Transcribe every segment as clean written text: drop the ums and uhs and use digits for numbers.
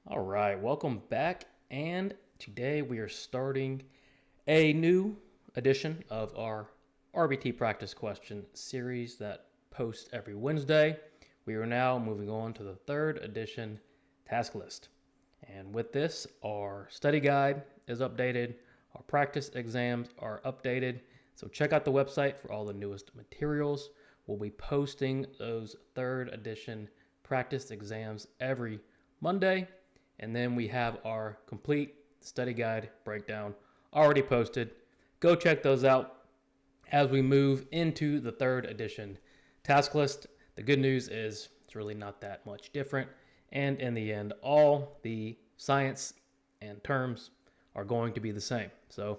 All right, welcome back. And today we are starting a new edition of our RBT Practice Question series that posts every Wednesday. We are now moving on to the third edition task list. And with this, our study guide is updated, our practice exams are updated. So check out the website for all the newest materials. We'll be posting those third edition practice exams every Monday. And then we have our complete study guide breakdown already posted. Go check those out as we move into the third edition task list. The good news is it's really not that much different. And in the end, all the science and terms are going to be the same. So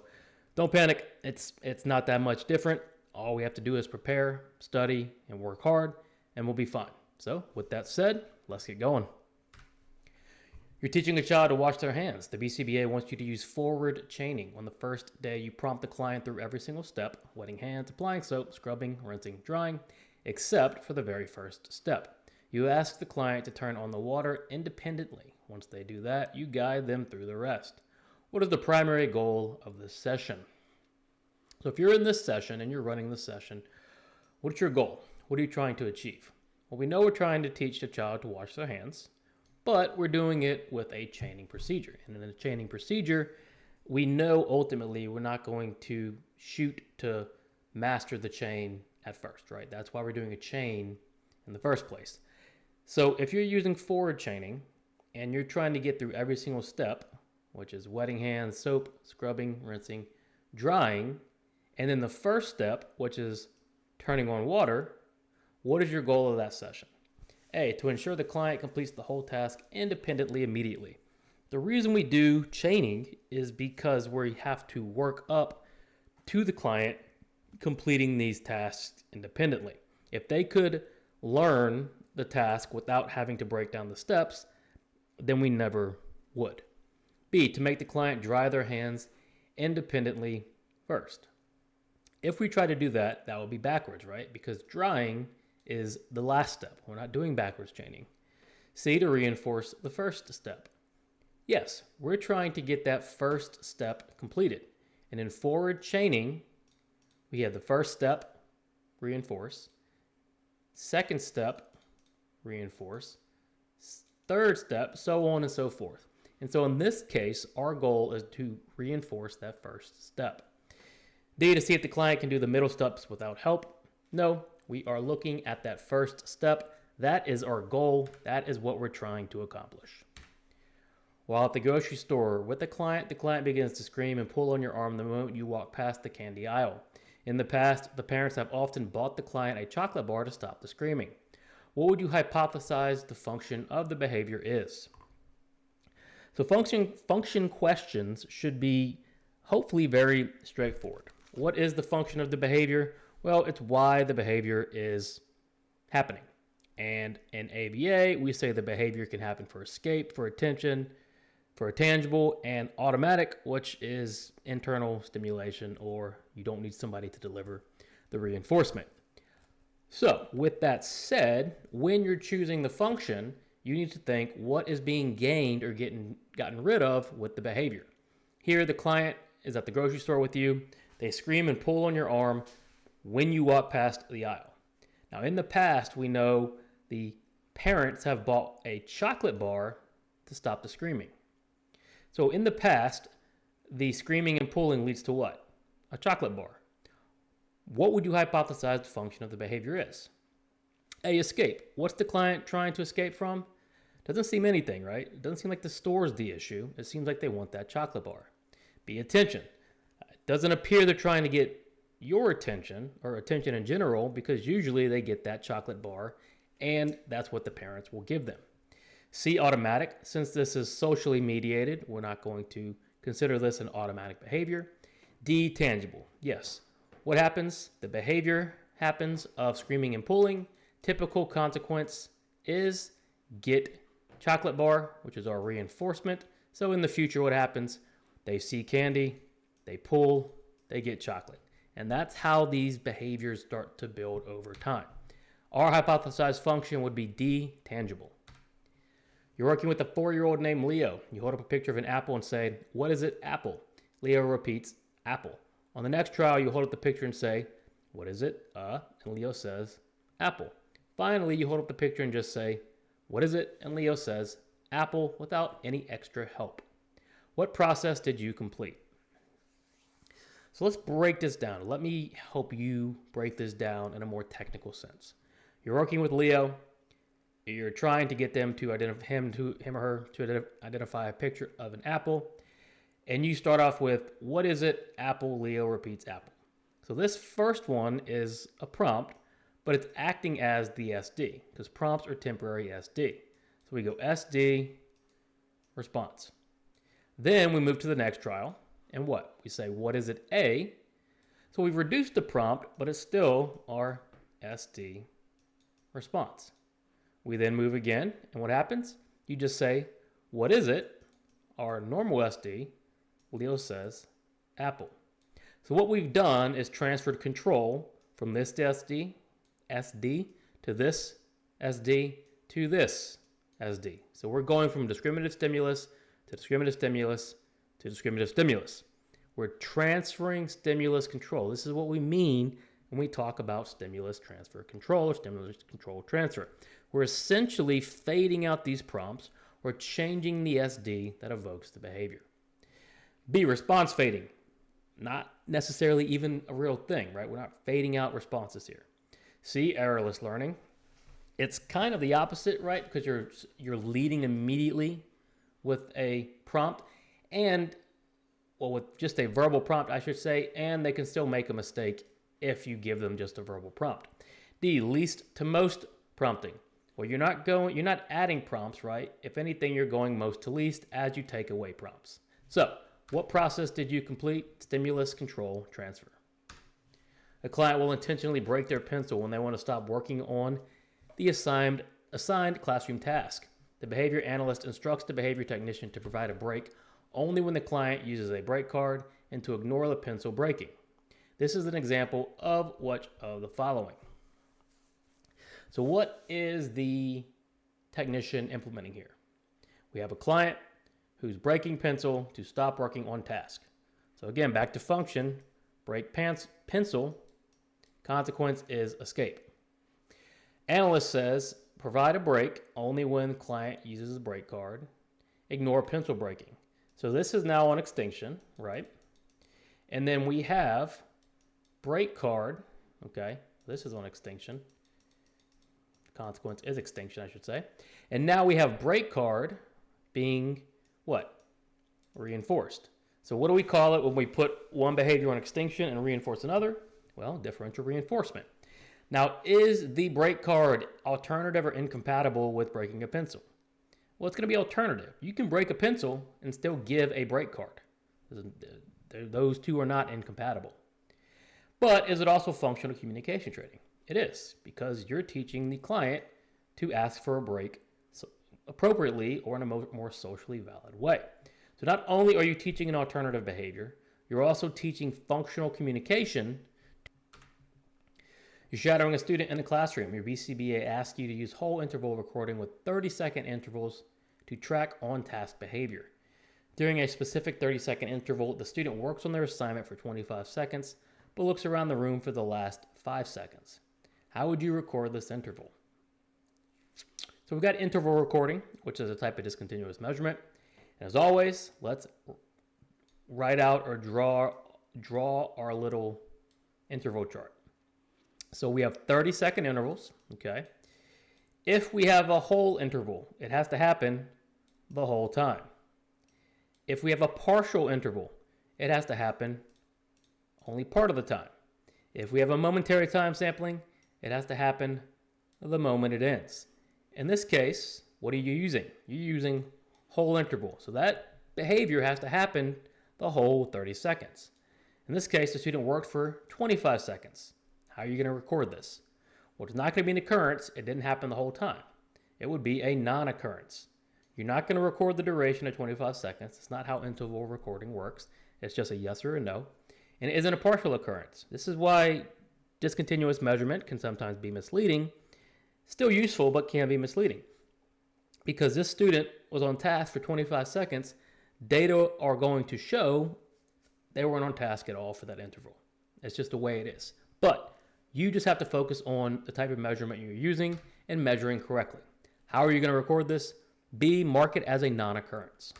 don't panic. It's not that much different. All we have to do is prepare, study, and work hard, and we'll be fine. So with that said, let's get going. You're teaching a child to wash their hands. The BCBA wants you to use forward chaining. On the first day, you prompt the client through every single step: wetting hands, applying soap, scrubbing, rinsing, drying, except for the very first step. You ask the client to turn on the water independently. Once they do that, you guide them through the rest. What is the primary goal of this session? So if you're in this session and you're running the session, what's your goal? What are you trying to achieve? Well, we know we're trying to teach the child to wash their hands, but we're doing it with a chaining procedure. And in a chaining procedure, we know ultimately we're not going to shoot to master the chain at first, right? That's why we're doing a chain in the first place. So if you're using forward chaining and you're trying to get through every single step, which is wetting hands, soap, scrubbing, rinsing, drying, and then the first step, which is turning on water, what is your goal of that session? A, to ensure the client completes the whole task independently immediately. The reason we do chaining is because we have to work up to the client completing these tasks independently. If they could learn the task without having to break down the steps, then we never would. B, to make the client dry their hands independently first. If we try to do that, that would be backwards, right? Because drying is the last step. We're not doing backwards chaining. C, to reinforce the first step. Yes, we're trying to get that first step completed. And in forward chaining, we have the first step, reinforce. Second step, reinforce. Third step, so on and so forth. And so in this case, our goal is to reinforce that first step. D, to see if the client can do the middle steps without help. No, we are looking at that first step. That is our goal. That is what we're trying to accomplish. While at the grocery store with the client begins to scream and pull on your arm the moment you walk past the candy aisle. In the past, the parents have often bought the client a chocolate bar to stop the screaming. What would you hypothesize the function of the behavior is? So function questions should be hopefully very straightforward. What is the function of the behavior? Well, it's why the behavior is happening. And in ABA, we say the behavior can happen for escape, for attention, for a tangible, and automatic, which is internal stimulation, or you don't need somebody to deliver the reinforcement. So with that said, when you're choosing the function, you need to think what is being gained or gotten rid of with the behavior. Here, the client is at the grocery store with you. They scream and pull on your arm when you walk past the aisle. Now, in the past, we know the parents have bought a chocolate bar to stop the screaming. So in the past, the screaming and pulling leads to what? A chocolate bar. What would you hypothesize the function of the behavior is? A, escape. What's the client trying to escape from? Doesn't seem anything, right? It doesn't seem like the store's the issue. It seems like they want that chocolate bar. B, attention. It doesn't appear they're trying to get your attention or attention in general, because usually they get that chocolate bar and that's what the parents will give them. C, automatic. Since this is socially mediated, we're not going to consider this an automatic behavior. D, tangible. Yes. What happens? The behavior happens of screaming and pulling. Typical consequence is get chocolate bar, which is our reinforcement. So in the future, what happens? They see candy, they pull, they get chocolate. And that's how these behaviors start to build over time. Our hypothesized function would be D, tangible. You're working with a 4-year-old named Leo. You hold up a picture of an apple and say, "What is it? Apple." Leo repeats, "Apple." On the next trial, you hold up the picture and say, "What is it? And Leo says, "Apple." Finally, you hold up the picture and just say, "What is it?" And Leo says, "Apple," without any extra help. What process did you complete? So let's break this down. Let me help you break this down in a more technical sense. You're working with Leo. You're trying to get them to identify him or her to identify a picture of an apple. And you start off with, "What is it? Apple." Leo repeats, "Apple." So this first one is a prompt, but it's acting as the SD because prompts are temporary SD. So we go SD, response. Then we move to the next trial. And what? We say, "What is it? A." So we've reduced the prompt, but it's still our SD response. We then move again, and what happens? You just say, "What is it?" Our normal SD, Leo says, "Apple." So what we've done is transferred control from this SD to this SD to this SD. So we're going from discriminative stimulus to discriminative stimulus to discriminative stimulus. We're transferring stimulus control. This is what we mean when we talk about stimulus transfer control or stimulus control transfer. We're essentially fading out these prompts or changing the SD that evokes the behavior. B, response fading. Not necessarily even a real thing, right? We're not fading out responses here. C, errorless learning. It's kind of the opposite, right? Because you're leading immediately with a prompt and, well, with just a verbal prompt, I should say, and they can still make a mistake if you give them just a verbal prompt. D, least to most prompting. Well, you're not adding prompts, right? If anything, you're going most to least as you take away prompts. So, what process did you complete? Stimulus control transfer. A client will intentionally break their pencil when they want to stop working on the assigned classroom task. The behavior analyst instructs the behavior technician to provide a break only when the client uses a break card and to ignore the pencil breaking. This is an example of which of the following. So what is the technician implementing here? We have a client who's breaking pencil to stop working on task. So again, back to function, break pencil, consequence is escape. Analyst says, provide a break only when client uses a break card, ignore pencil breaking. So this is now on extinction, right? And then we have break card, okay? This is on extinction. Consequence is extinction, I should say. And now we have break card being what? Reinforced. So what do we call it when we put one behavior on extinction and reinforce another? Well, differential reinforcement. Now, is the break card alternative or incompatible with breaking a pencil? Well, it's going to be alternative. You can break a pencil and still give a break card. Those two are not incompatible. But is it also functional communication training? It is, because you're teaching the client to ask for a break appropriately or in a more socially valid way. So not only are you teaching an alternative behavior, you're also teaching functional communication. You're shadowing a student in a classroom. Your BCBA asks you to use whole interval recording with 30-second intervals to track on-task behavior. During a specific 30-second interval, the student works on their assignment for 25 seconds, but looks around the room for the last 5 seconds. How would you record this interval? So we've got interval recording, which is a type of discontinuous measurement. And as always, let's write out or draw our little interval chart. So we have 30-second intervals, okay? If we have a whole interval, it has to happen the whole time. If we have a partial interval, it has to happen only part of the time. If we have a momentary time sampling, it has to happen the moment it ends. In this case, what are you using? You're using whole interval. So that behavior has to happen the whole 30 seconds. In this case, the student worked for 25 seconds. How are you going to record this? Well, it's not going to be an occurrence. It didn't happen the whole time. It would be a non-occurrence. You're not going to record the duration of 25 seconds. It's not how interval recording works. It's just a yes or a no. And it isn't a partial occurrence. This is why discontinuous measurement can sometimes be misleading. Still useful, but can be misleading. because this student was on task for 25 seconds, data are going to show they weren't on task at all for that interval. It's just the way it is. But you just have to focus on the type of measurement you're using and measuring correctly. How are you going to record this? Mark it as a non-occurrence.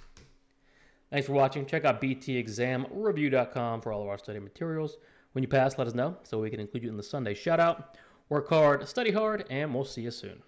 Thanks for watching. Check out btexamreview.com for all of our study materials. When you pass, let us know so we can include you in the Sunday shout-out. Work hard, study hard, and we'll see you soon.